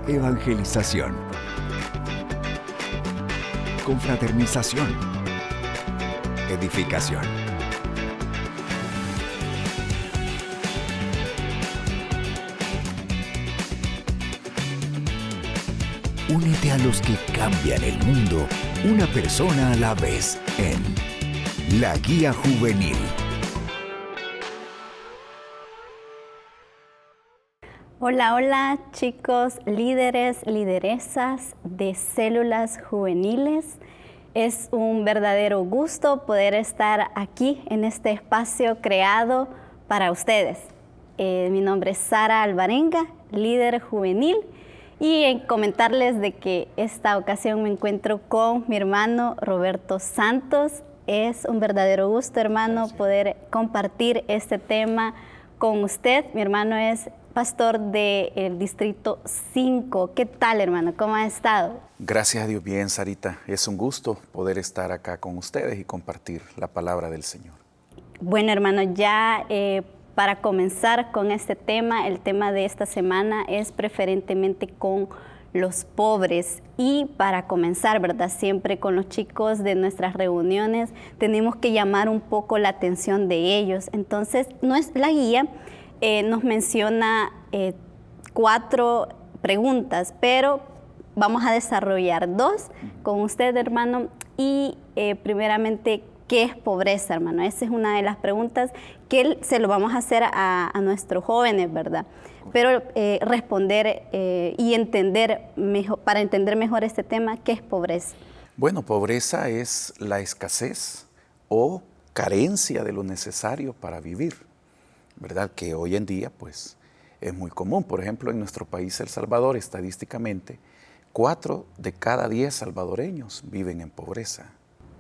Evangelización. Confraternización. Edificación. Únete a los que cambian el mundo, una persona a la vez, en La Guía Juvenil. Hola, hola chicos, líderes, lideresas de células juveniles. Es un verdadero gusto poder estar aquí en este espacio creado para ustedes. Mi nombre es Sara Alvarenga, líder juvenil, y en comentarles de que esta ocasión me encuentro con mi hermano Roberto Santos. Es un verdadero gusto, hermano, poder compartir este tema con usted. Mi hermano es pastor del Distrito 5. ¿Qué tal, hermano? ¿Cómo ha estado? Gracias a Dios, bien, Sarita. Es un gusto poder estar acá con ustedes y compartir la palabra del Señor. Bueno, hermano, ya para comenzar con este tema, el tema de esta semana es preferentemente con los pobres. Y para comenzar, ¿verdad? Siempre con los chicos de nuestras reuniones tenemos que llamar un poco la atención de ellos. Entonces, la guía nos menciona 4 preguntas, pero vamos a desarrollar 2 con usted, hermano. Y primeramente, ¿qué es pobreza, hermano? Esa es una de las preguntas que se lo vamos a hacer a nuestros jóvenes, ¿verdad? Pero responder y entender mejor, para entender mejor este tema, ¿qué es pobreza? Bueno, pobreza es la escasez o carencia de lo necesario para vivir, ¿verdad? Que hoy en día pues es muy común. Por ejemplo, en nuestro país, El Salvador, estadísticamente, 4 de cada 10 salvadoreños viven en pobreza.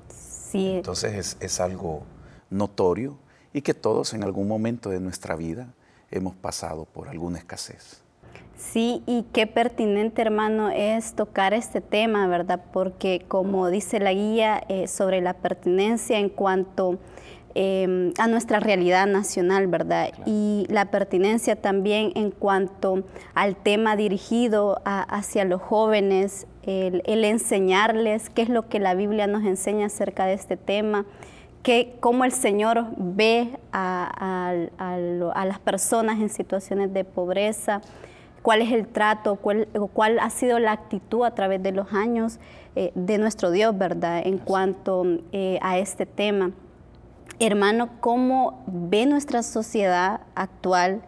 Sí. Entonces es algo notorio y que todos en algún momento de nuestra vida hemos pasado por alguna escasez. Sí, y qué pertinente, hermano, es tocar este tema, ¿verdad? Porque como dice la guía sobre la pertinencia en cuanto a nuestra realidad nacional, ¿verdad? Claro. Y la pertinencia también en cuanto al tema dirigido hacia los jóvenes, el enseñarles qué es lo que la Biblia nos enseña acerca de este tema, cómo el Señor ve a las personas en situaciones de pobreza, cuál es el trato, cuál ha sido la actitud a través de los años de nuestro Dios, ¿verdad? En cuanto a este tema. Hermano, ¿cómo ve nuestra sociedad actual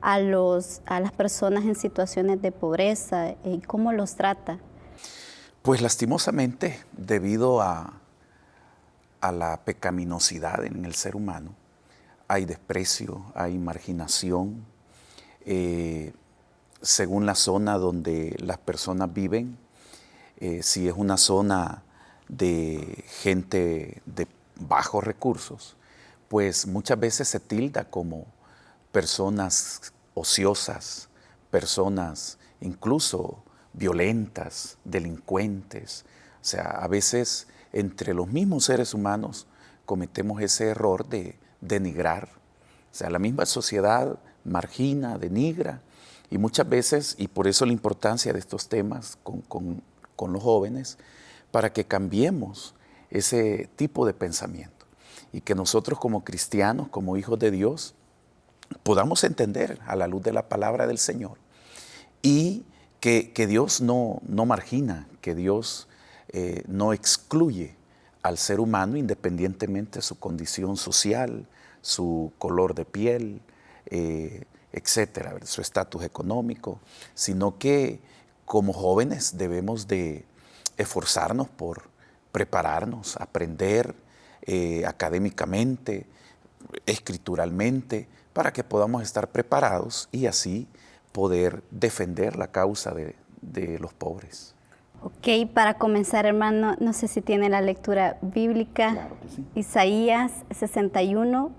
a las personas en situaciones de pobreza y cómo los trata? Pues lastimosamente, debido a la pecaminosidad en el ser humano, hay desprecio, hay marginación. Según la zona donde las personas viven, si es una zona de gente de bajos recursos, pues muchas veces se tilda como personas ociosas, personas incluso violentas, delincuentes. O sea, a veces entre los mismos seres humanos cometemos ese error de denigrar. O sea, la misma sociedad margina, denigra, y muchas veces, y por eso la importancia de estos temas con los jóvenes, para que cambiemos ese tipo de pensamiento y que nosotros como cristianos, como hijos de Dios, podamos entender a la luz de la palabra del Señor y que Dios no margina, que Dios no excluye al ser humano independientemente de su condición social, su color de piel, etcétera, su estatus económico, sino que como jóvenes debemos de esforzarnos por prepararnos, aprender académicamente, escrituralmente, para que podamos estar preparados y así poder defender la causa de los pobres. Ok, para comenzar, hermano, no sé si tiene la lectura bíblica. Claro que sí. Isaías 61,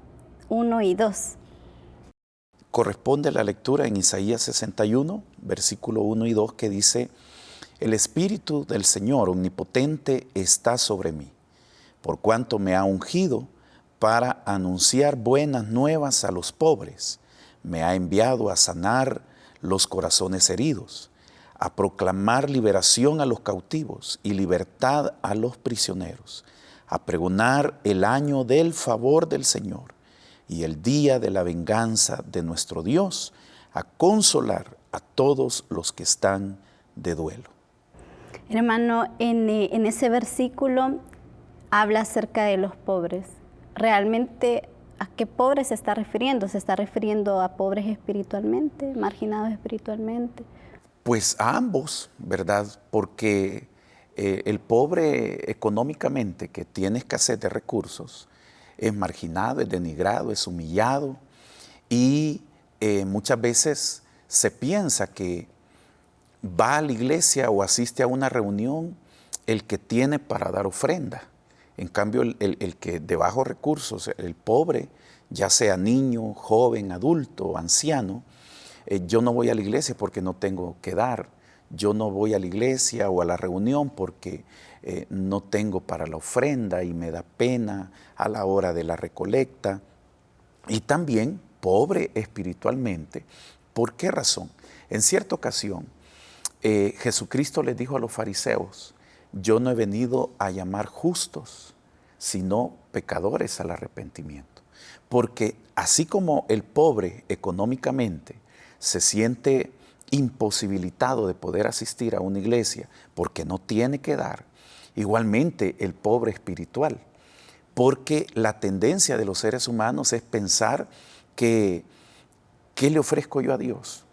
1 y 2. Corresponde la lectura en Isaías 61, versículo 1 y 2, que dice: El Espíritu del Señor Omnipotente está sobre mí, por cuanto me ha ungido para anunciar buenas nuevas a los pobres. Me ha enviado a sanar los corazones heridos, a proclamar liberación a los cautivos y libertad a los prisioneros, a pregonar el año del favor del Señor y el día de la venganza de nuestro Dios, a consolar a todos los que están de duelo. Hermano, en ese versículo habla acerca de los pobres. ¿Realmente a qué pobres se está refiriendo? ¿Se está refiriendo a pobres espiritualmente, marginados espiritualmente? Pues a ambos, ¿verdad? Porque el pobre económicamente que tiene escasez de recursos es marginado, es denigrado, es humillado y muchas veces se piensa que va a la iglesia o asiste a una reunión el que tiene para dar ofrenda. En cambio, el que de bajos recursos, el pobre, ya sea niño, joven, adulto, anciano, yo no voy a la iglesia porque no tengo que dar. Yo no voy a la iglesia o a la reunión porque no tengo para la ofrenda y me da pena a la hora de la recolecta. Y también pobre espiritualmente. ¿Por qué razón? En cierta ocasión, Jesucristo les dijo a los fariseos: yo no he venido a llamar justos, sino pecadores al arrepentimiento. Porque así como el pobre económicamente se siente imposibilitado de poder asistir a una iglesia porque no tiene que dar, igualmente el pobre espiritual, porque la tendencia de los seres humanos es pensar que ¿qué le ofrezco yo a Dios?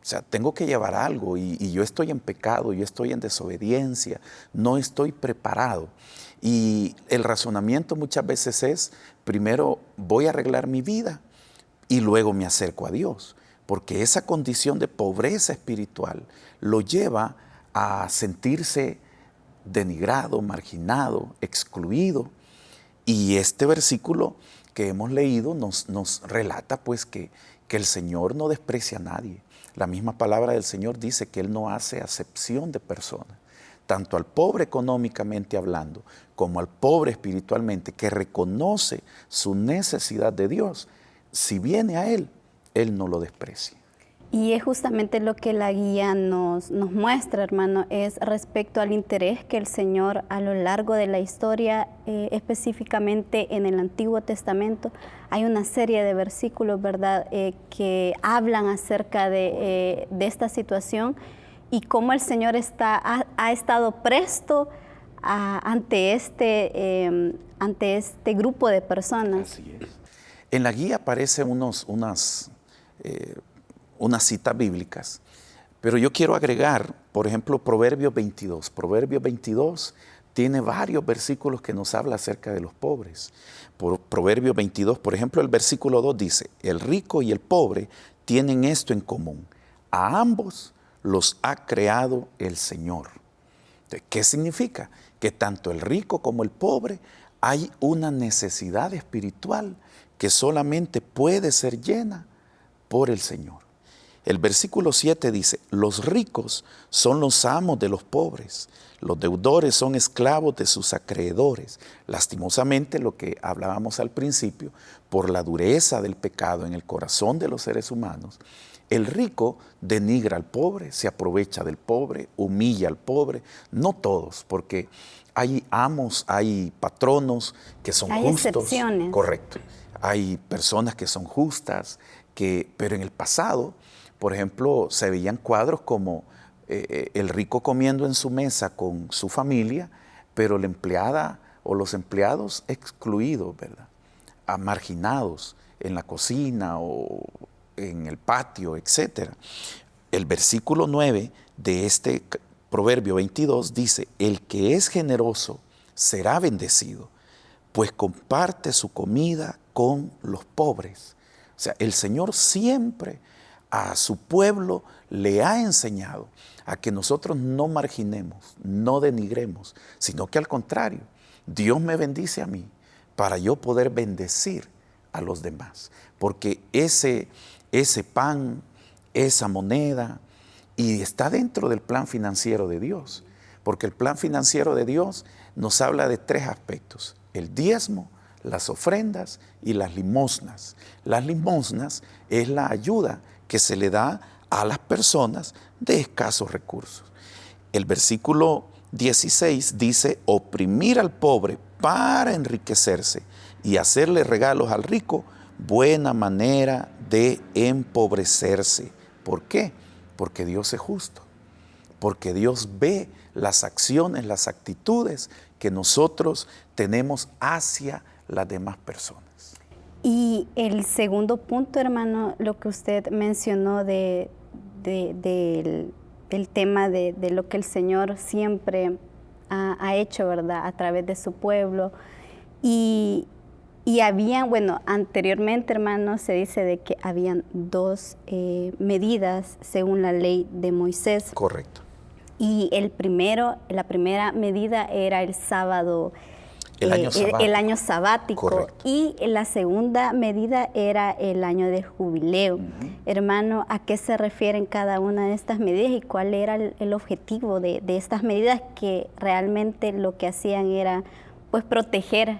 O sea, tengo que llevar algo y yo estoy en pecado, yo estoy en desobediencia, no estoy preparado. Y el razonamiento muchas veces es, primero voy a arreglar mi vida y luego me acerco a Dios. Porque esa condición de pobreza espiritual lo lleva a sentirse denigrado, marginado, excluido. Y este versículo que hemos leído nos relata pues que el Señor no desprecia a nadie. La misma palabra del Señor dice que Él no hace acepción de personas, tanto al pobre económicamente hablando, como al pobre espiritualmente, que reconoce su necesidad de Dios. Si viene a Él, Él no lo desprecia. Y es justamente lo que la guía nos muestra, hermano, es respecto al interés que el Señor a lo largo de la historia, específicamente en el Antiguo Testamento, hay una serie de versículos, ¿verdad?, que hablan acerca de esta situación y cómo el Señor ha estado presto ante este grupo de personas. Así es. En la guía aparecen unas citas bíblicas, pero yo quiero agregar, por ejemplo, Proverbios 22. Proverbios 22 tiene varios versículos que nos habla acerca de los pobres. Por Proverbios 22, por ejemplo, el versículo 2 dice: el rico y el pobre tienen esto en común: a ambos los ha creado el Señor. Entonces, ¿qué significa? Que tanto el rico como el pobre hay una necesidad espiritual que solamente puede ser llena por el Señor. El versículo 7 dice: los ricos son los amos de los pobres, los deudores son esclavos de sus acreedores. Lastimosamente, lo que hablábamos al principio, por la dureza del pecado en el corazón de los seres humanos, el rico denigra al pobre, se aprovecha del pobre, humilla al pobre. No todos, porque hay amos, hay patronos que son justos. Hay excepciones. Correcto. Hay personas que son justas, pero en el pasado, por ejemplo, se veían cuadros como el rico comiendo en su mesa con su familia, pero la empleada o los empleados excluidos, ¿verdad? Marginados en la cocina o en el patio, etc. El versículo 9 de este Proverbio 22 dice: el que es generoso será bendecido, pues comparte su comida con los pobres. O sea, el Señor siempre a su pueblo le ha enseñado a que nosotros no marginemos, no denigremos, sino que al contrario, Dios me bendice a mí para yo poder bendecir a los demás. Porque ese pan, esa moneda, y está dentro del plan financiero de Dios. Porque el plan financiero de Dios nos habla de tres aspectos: el diezmo, las ofrendas y las limosnas. Las limosnas es la ayuda que se le da a las personas de escasos recursos. El versículo 16 dice, oprimir al pobre para enriquecerse y hacerle regalos al rico, buena manera de empobrecerse. ¿Por qué? Porque Dios es justo, porque Dios ve las acciones, las actitudes que nosotros tenemos hacia las demás personas. Y el segundo punto, hermano, lo que usted mencionó del tema de lo que el Señor siempre ha hecho, ¿verdad?, a través de su pueblo. Y habían, bueno, anteriormente, hermano, se dice de que habían dos medidas según la ley de Moisés. Correcto. Y la primera medida era el sábado, el año sabático. Correcto. Y la segunda medida era el año del jubileo. Hermano, ¿a qué se refieren cada una de estas medidas y cuál era el objetivo de estas medidas, que realmente lo que hacían era pues proteger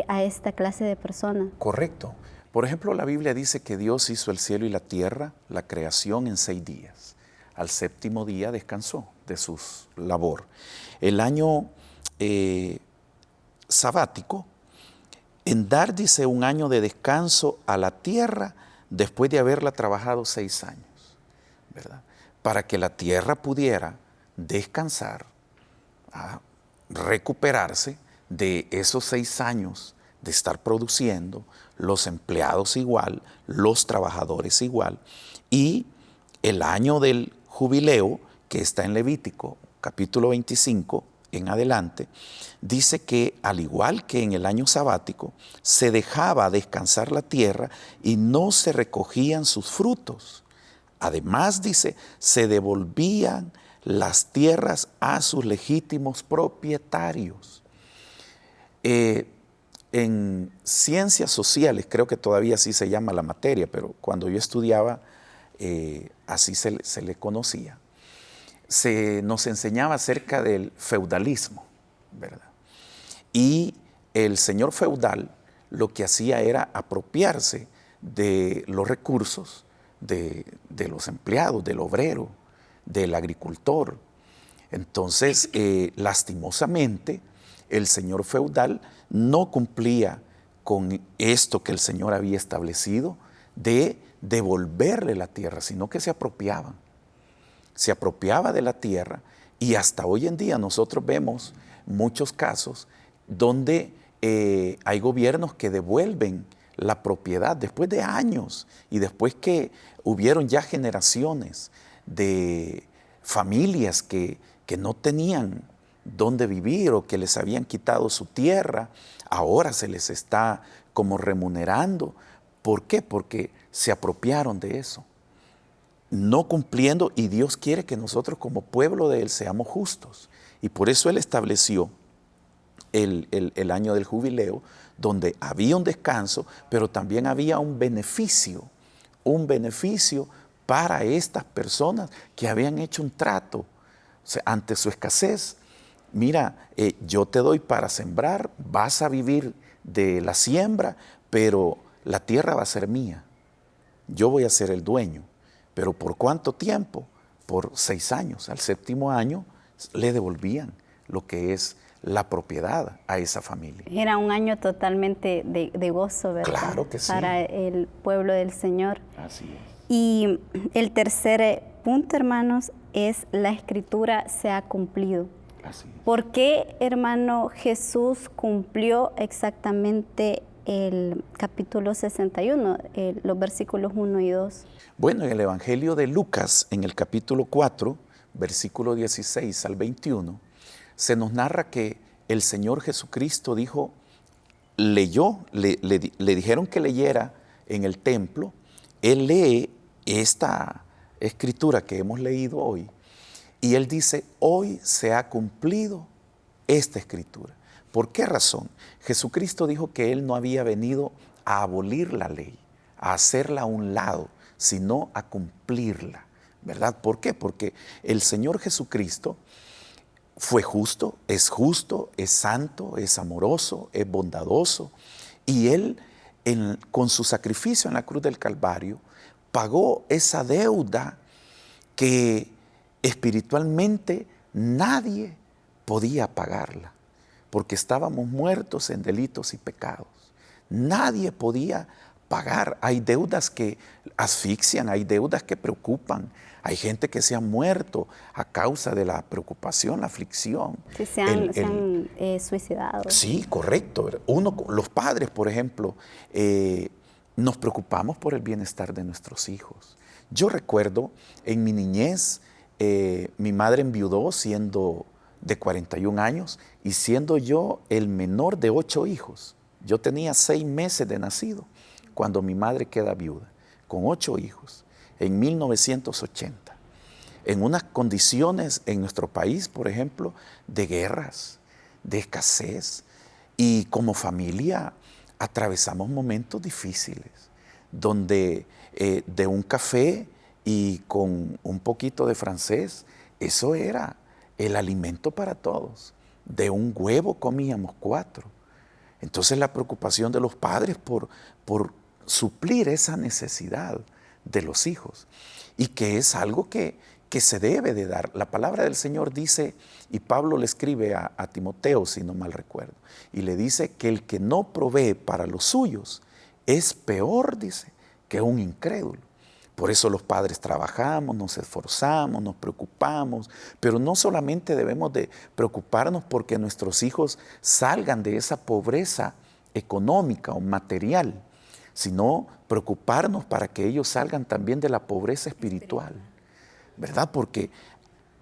a esta clase de personas? Correcto. Por ejemplo, la Biblia dice que Dios hizo el cielo y la tierra, la creación, en 6 días. Al 7º día descansó de su labor. El año sabático, en dar, dice, un año de descanso a la tierra después de haberla trabajado 6 años, ¿verdad? Para que la tierra pudiera descansar, recuperarse de esos 6 años de estar produciendo, los empleados igual, los trabajadores igual, y el año del jubileo, que está en Levítico, capítulo 25, en adelante, dice que al igual que en el año sabático, se dejaba descansar la tierra y no se recogían sus frutos. Además, dice, se devolvían las tierras a sus legítimos propietarios. En ciencias sociales, creo que todavía así se llama la materia, pero cuando yo estudiaba, así se le conocía. Nos enseñaba acerca del feudalismo, ¿verdad? Y el señor feudal lo que hacía era apropiarse de los recursos de los empleados, del obrero, del agricultor. Entonces, lastimosamente, el señor feudal no cumplía con esto que el Señor había establecido de devolverle la tierra, sino que se apropiaban. Se apropiaba de la tierra, y hasta hoy en día nosotros vemos muchos casos donde hay gobiernos que devuelven la propiedad después de años y después que hubieron ya generaciones de familias que no tenían dónde vivir o que les habían quitado su tierra. Ahora se les está como remunerando. ¿Por qué? Porque se apropiaron de eso, no cumpliendo, y Dios quiere que nosotros como pueblo de Él seamos justos. Y por eso Él estableció el año del jubileo, donde había un descanso, pero también había un beneficio para estas personas que habían hecho un trato. O sea, ante su escasez, mira, yo te doy para sembrar, vas a vivir de la siembra, pero la tierra va a ser mía. Yo voy a ser el dueño. ¿Pero por cuánto tiempo? Por 6 años. Al 7º año le devolvían lo que es la propiedad a esa familia. Era un año totalmente de gozo, ¿verdad? Claro que sí. Para el pueblo del Señor. Así es. Y el tercer punto, hermanos, es la Escritura se ha cumplido. Así es. ¿Por qué, hermano, Jesús cumplió exactamente el capítulo 61, los versículos 1 y 2? Bueno, en el Evangelio de Lucas, en el capítulo 4, versículo 16 al 21, se nos narra que el Señor Jesucristo le dijeron que leyera en el templo. Él lee esta escritura que hemos leído hoy, y Él dice, hoy se ha cumplido esta escritura. ¿Por qué razón? Jesucristo dijo que Él no había venido a abolir la ley, a hacerla a un lado, sino a cumplirla, ¿verdad? ¿Por qué? Porque el Señor Jesucristo fue justo, es santo, es amoroso, es bondadoso, y Él con su sacrificio en la cruz del Calvario pagó esa deuda que espiritualmente nadie podía pagarla, porque estábamos muertos en delitos y pecados. Nadie podía pagar. Hay deudas que asfixian, hay deudas que preocupan. Hay gente que se ha muerto a causa de la preocupación, la aflicción. Sí, se han suicidado. Sí, correcto. Los padres, por ejemplo, nos preocupamos por el bienestar de nuestros hijos. Yo recuerdo en mi niñez, mi madre enviudó siendo de 41 años y siendo yo el menor de 8 hijos. Yo tenía 6 meses de nacido cuando mi madre queda viuda, con 8 hijos, en 1980. En unas condiciones en nuestro país, por ejemplo, de guerras, de escasez, y como familia atravesamos momentos difíciles, donde de un café y con un poquito de francés, eso era el alimento para todos. De un huevo comíamos 4. Entonces la preocupación de los padres por suplir esa necesidad de los hijos, y que es algo que se debe de dar. La palabra del Señor dice, y Pablo le escribe a Timoteo, si no mal recuerdo, y le dice que el que no provee para los suyos es peor, dice, que un incrédulo. Por eso los padres trabajamos, nos esforzamos, nos preocupamos, pero no solamente debemos de preocuparnos porque nuestros hijos salgan de esa pobreza económica o material, sino preocuparnos para que ellos salgan también de la pobreza espiritual, ¿verdad? Porque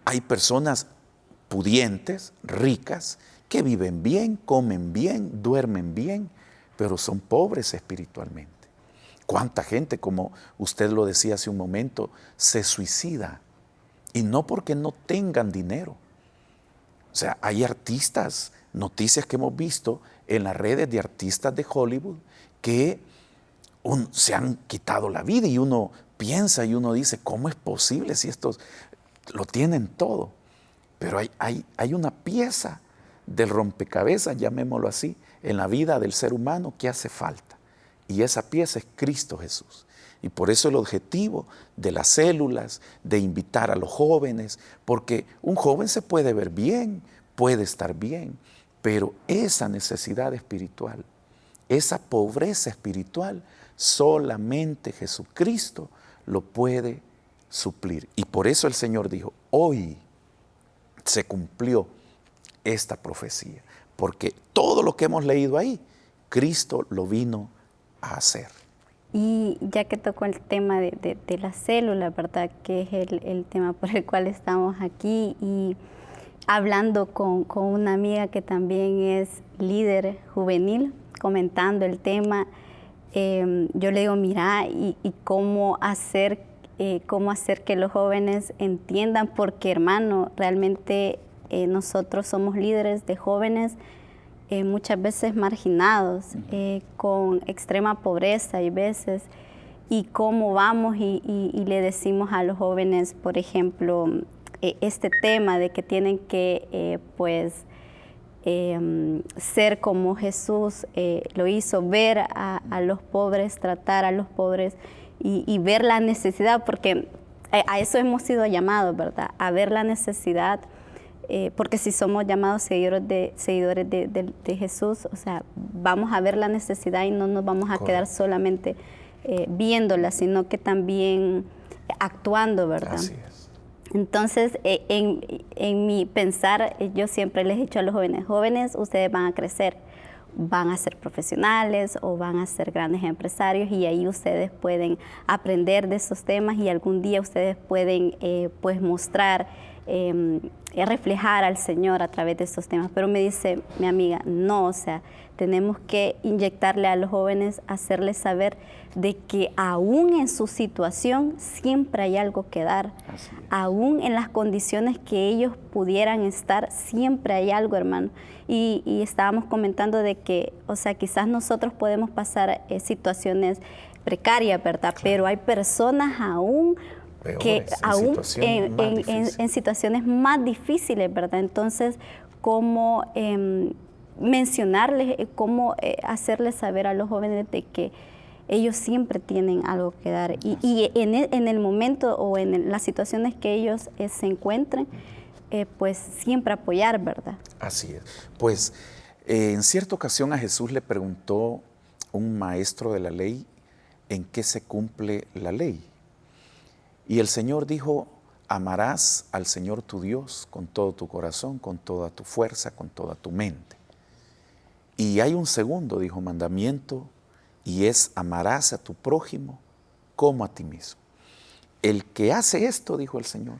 hay personas pudientes, ricas, que viven bien, comen bien, duermen bien, pero son pobres espiritualmente. ¿Cuánta gente, como usted lo decía hace un momento, se suicida? Y no porque no tengan dinero. O sea, hay artistas, noticias que hemos visto en las redes de artistas de Hollywood que se han quitado la vida, y uno piensa y uno dice, ¿cómo es posible si estos lo tienen todo? Pero hay una pieza del rompecabezas, llamémoslo así, en la vida del ser humano que hace falta. Y esa pieza es Cristo Jesús. Y por eso el objetivo de las células, de invitar a los jóvenes, porque un joven se puede ver bien, puede estar bien, pero esa necesidad espiritual, esa pobreza espiritual, solamente Jesucristo lo puede suplir. Y por eso el Señor dijo, hoy se cumplió esta profecía, porque todo lo que hemos leído ahí, Cristo lo vino a hacer. Y ya que tocó el tema de la célula, ¿verdad? Que es el tema por el cual estamos aquí, y hablando con una amiga que también es líder juvenil, comentando el tema, yo le digo, mira, y cómo hacer que los jóvenes entiendan, porque hermano, realmente nosotros somos líderes de jóvenes muchas veces marginados, con extrema pobreza hay veces, y cómo vamos y le decimos a los jóvenes, por ejemplo, este tema de que tienen que ser como Jesús lo hizo, ver a los pobres, tratar a los pobres y ver la necesidad, porque a eso hemos sido llamados, ¿verdad? A ver la necesidad. Porque si somos llamados seguidores de Jesús, o sea, vamos a ver la necesidad y no nos vamos a quedar solamente viéndola, sino que también actuando, ¿verdad? Así es. Entonces, en mi pensar, yo siempre les he dicho a los jóvenes, ustedes van a crecer, van a ser profesionales o van a ser grandes empresarios, y ahí ustedes pueden aprender de esos temas, y algún día ustedes pueden mostrar, reflejar al Señor a través de estos temas. Pero me dice mi amiga, no, o sea, tenemos que inyectarle a los jóvenes, hacerles saber de que aún en su situación siempre hay algo que dar. Aún en las condiciones que ellos pudieran estar, siempre hay algo, hermano. Y estábamos comentando de que, o sea, quizás nosotros podemos pasar situaciones precarias, ¿verdad? Claro. Pero hay personas aún que aún en situaciones más difíciles, ¿verdad? Entonces, cómo mencionarles, cómo hacerles saber a los jóvenes de que ellos siempre tienen algo que dar. Y en el momento o en las situaciones que ellos se encuentren, pues siempre apoyar, ¿verdad? Así es. Pues en cierta ocasión a Jesús le preguntó un maestro de la ley en qué se cumple la ley. Y el Señor dijo: amarás al Señor tu Dios con todo tu corazón, con toda tu fuerza, con toda tu mente. Y hay un segundo, dijo, mandamiento, y es: amarás a tu prójimo como a ti mismo. El que hace esto, dijo el Señor,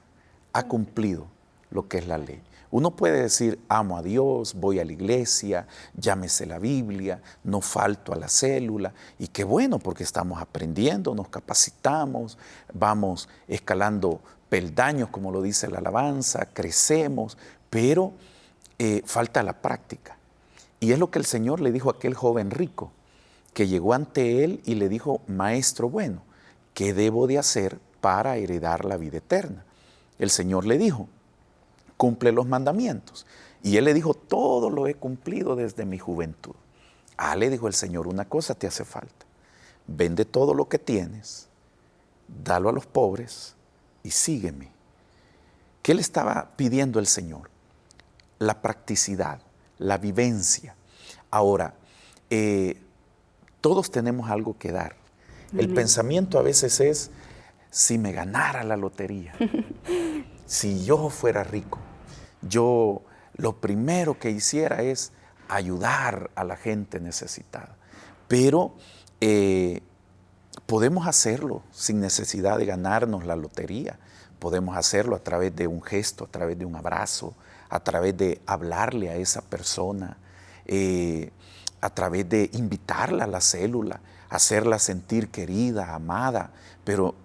ha cumplido lo que es la ley. Uno puede decir: amo a Dios, voy a la iglesia, llámese la Biblia, no falto a la célula, y qué bueno, porque estamos aprendiendo, nos capacitamos, vamos escalando peldaños, como lo dice la alabanza, crecemos, pero falta la práctica. Y es lo que el Señor le dijo a aquel joven rico, que llegó ante él y le dijo: maestro bueno, ¿qué debo de hacer para heredar la vida eterna? El Señor le dijo: cumple los mandamientos. Y él le dijo: todo lo he cumplido desde mi juventud. Le dijo el Señor: una cosa te hace falta. Vende todo lo que tienes, dalo a los pobres y sígueme. ¿Qué le estaba pidiendo el Señor? La practicidad, la vivencia. Ahora, todos tenemos algo que dar. El pensamiento a veces es: si me ganara la lotería, si yo fuera rico, yo lo primero que hiciera es ayudar a la gente necesitada. Pero podemos hacerlo sin necesidad de ganarnos la lotería. Podemos hacerlo a través de un gesto, a través de un abrazo, a través de hablarle a esa persona, a través de invitarla a la célula, hacerla sentir querida, amada. Pero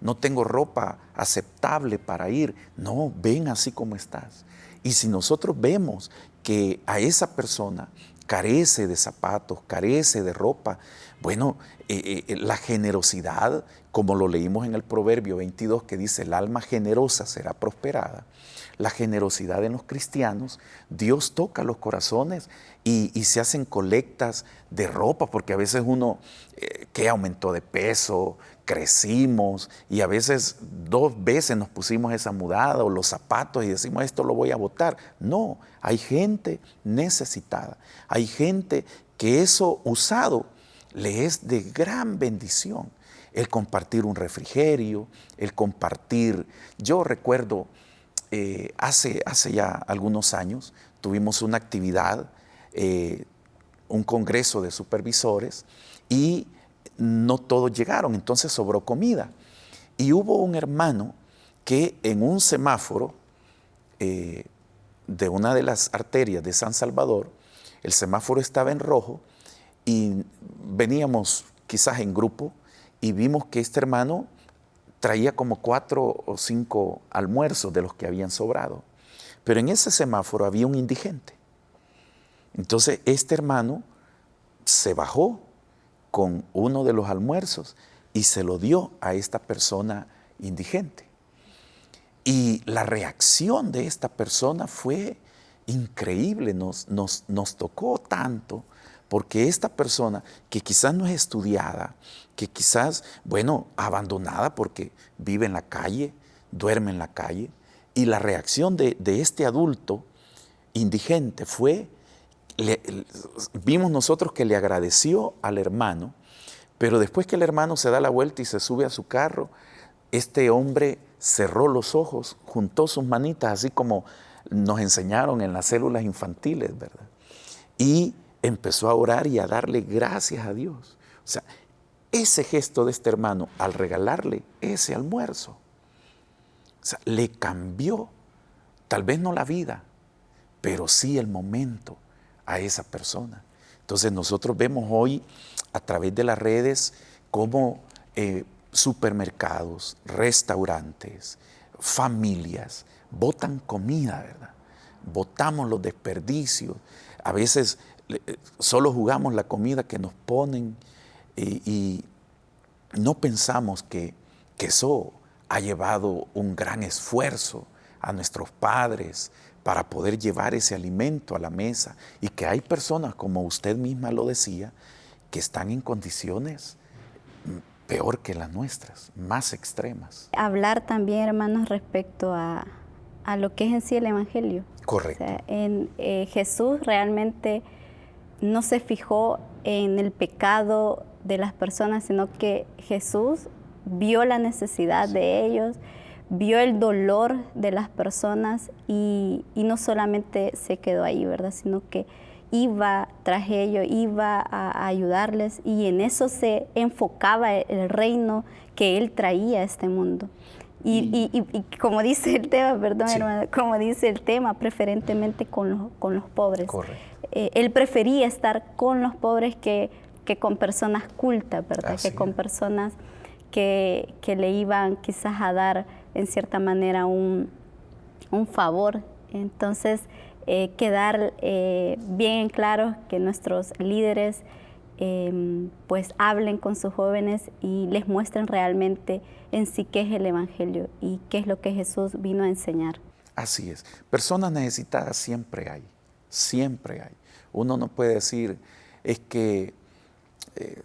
no tengo ropa aceptable para ir. No, ven así como estás. Y si nosotros vemos que a esa persona carece de zapatos, carece de ropa, bueno, la generosidad, como lo leímos en el Proverbio 22, que dice: el alma generosa será prosperada. La generosidad en los cristianos, Dios toca los corazones y se hacen colectas de ropa, porque a veces uno que aumentó de peso, crecimos, y a veces 2 veces nos pusimos esa mudada o los zapatos y decimos: esto lo voy a botar. No, hay gente necesitada, hay gente que eso usado le es de gran bendición. El compartir un refrigerio, el compartir. Yo recuerdo hace ya algunos años tuvimos una actividad, un congreso de supervisores, y no todos llegaron, entonces sobró comida. Y hubo un hermano que en un semáforo de una de las arterias de San Salvador, el semáforo estaba en rojo y veníamos quizás en grupo y vimos que este hermano traía como 4 o 5 almuerzos de los que habían sobrado. Pero en ese semáforo había un indigente. Entonces este hermano se bajó con uno de los almuerzos y se lo dio a esta persona indigente. Y la reacción de esta persona fue increíble, nos tocó tanto, porque esta persona que quizás no es estudiada, que quizás, bueno, abandonada porque vive en la calle, duerme en la calle, y la reacción de este adulto indigente fue, vimos nosotros que le agradeció al hermano, pero después que el hermano se da la vuelta y se sube a su carro, este hombre cerró los ojos, juntó sus manitas, así como nos enseñaron en las células infantiles, ¿verdad? Y empezó a orar y a darle gracias a Dios. O sea, ese gesto de este hermano al regalarle ese almuerzo, o sea, le cambió, tal vez no la vida, pero sí el momento a esa persona. Entonces nosotros vemos hoy a través de las redes cómo supermercados, restaurantes, familias botan comida, ¿verdad? Botamos los desperdicios. A veces solo jugamos la comida que nos ponen y no pensamos que eso ha llevado un gran esfuerzo a nuestros padres para poder llevar ese alimento a la mesa, y que hay personas, como usted misma lo decía, que están en condiciones peor que las nuestras, más extremas. Hablar también, hermanos, respecto a lo que es en sí el Evangelio. Correcto. O sea, Jesús realmente no se fijó en el pecado de las personas, sino que Jesús vio la necesidad de ellos, vio el dolor de las personas y no solamente se quedó ahí, ¿verdad? Sino que iba tras ellos, iba a ayudarles, y en eso se enfocaba el reino que Él traía a este mundo. Y como dice el tema, perdón, sí, hermano, como dice el tema, preferentemente con los pobres. Correcto. Él prefería estar con los pobres que con personas cultas, ¿verdad? Así que con personas que le iban quizás a dar en cierta manera un favor. Entonces, quedar bien claro que nuestros líderes pues hablen con sus jóvenes y les muestren realmente en sí qué es el Evangelio y qué es lo que Jesús vino a enseñar. Así es. Personas necesitadas siempre hay, siempre hay. Uno no puede decir, es que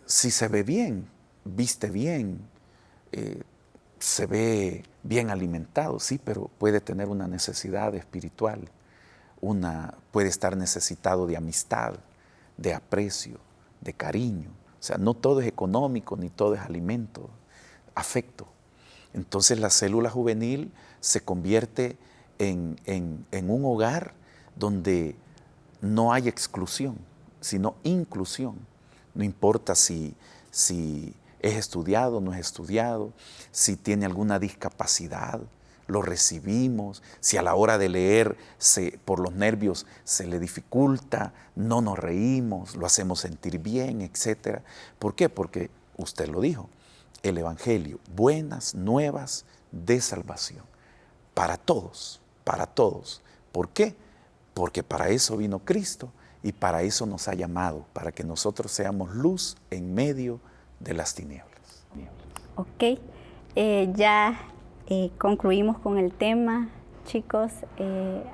si se ve bien, viste bien, se ve bien alimentado, sí, pero puede tener una necesidad espiritual, puede estar necesitado de amistad, de aprecio, de cariño. O sea, no todo es económico, ni todo es alimento, afecto. Entonces la célula juvenil se convierte en un hogar donde no hay exclusión, sino inclusión. No importa si es estudiado o no es estudiado, si tiene alguna discapacidad, lo recibimos. Si a la hora de leer por los nervios se le dificulta, no nos reímos, lo hacemos sentir bien, etc. ¿Por qué? Porque usted lo dijo, el Evangelio, buenas nuevas de salvación, para todos, para todos. ¿Por qué? Porque para eso vino Cristo y para eso nos ha llamado, para que nosotros seamos luz en medio de las tinieblas. Ok, concluimos con el tema, chicos.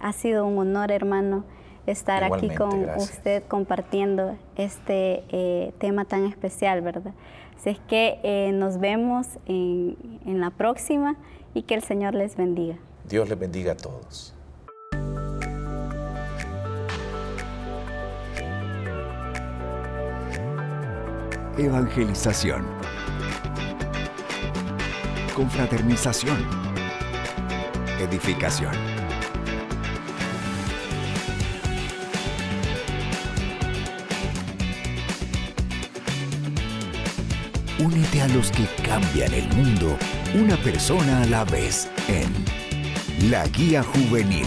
Ha sido un honor, hermano, estar aquí con usted compartiendo este tema tan especial, ¿verdad? Así es que nos vemos en la próxima y que el Señor les bendiga. Dios les bendiga a todos. Evangelización. Confraternización. Edificación. Únete a los que cambian el mundo, una persona a la vez, en La Guía Juvenil.